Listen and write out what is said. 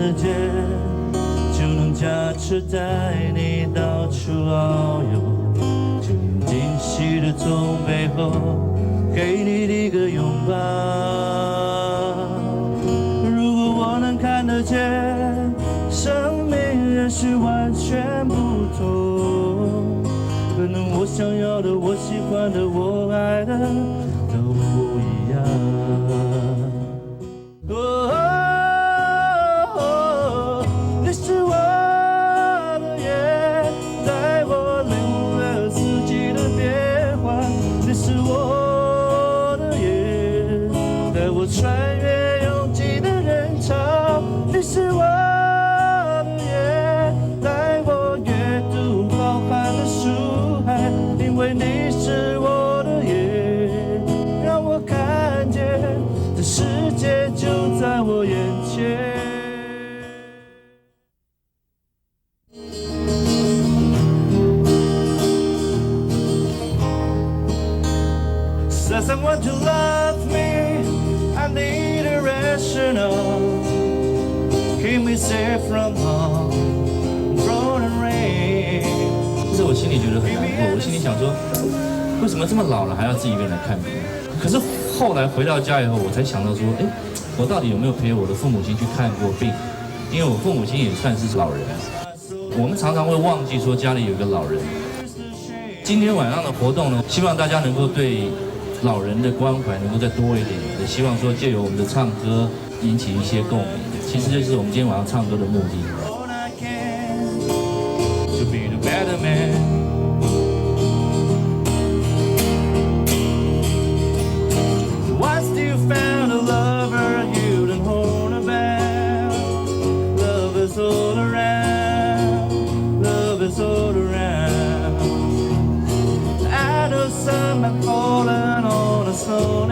的肩，就能驾车带你到处遨游，就能惊喜的从背后给你一个拥抱。如果我能看得见，生命也许完全不同，可能我想要的、我喜欢的、我爱的都不一样。你是我的夜，带我领悟了四季的变换。你是我的夜，带我穿越拥挤的人潮。你是我的夜，带我阅读浩瀚的书海。因为你是我的夜，让我看见这世界就在我眼前。Said someone to love me, I need a rational, keep me safe from harm, from the rain。这我心里觉得很难过，我心里想说，为什么这么老了还要自己一个人来看病？可是后来回到家以后，我才想到说，哎，我到底有没有陪我的父母亲去看过病？因为我父母亲也算是老人，我们常常会忘记说家里有一个老人。今天晚上的活动呢，希望大家能够对老人的关怀能够再多一点，也希望说借由我们的唱歌引起一些共鸣。其实这是我们今天晚上唱歌的目的。Once you found a lover you didn't hold about, love is all around, love is all around. I know some have fallen on a slow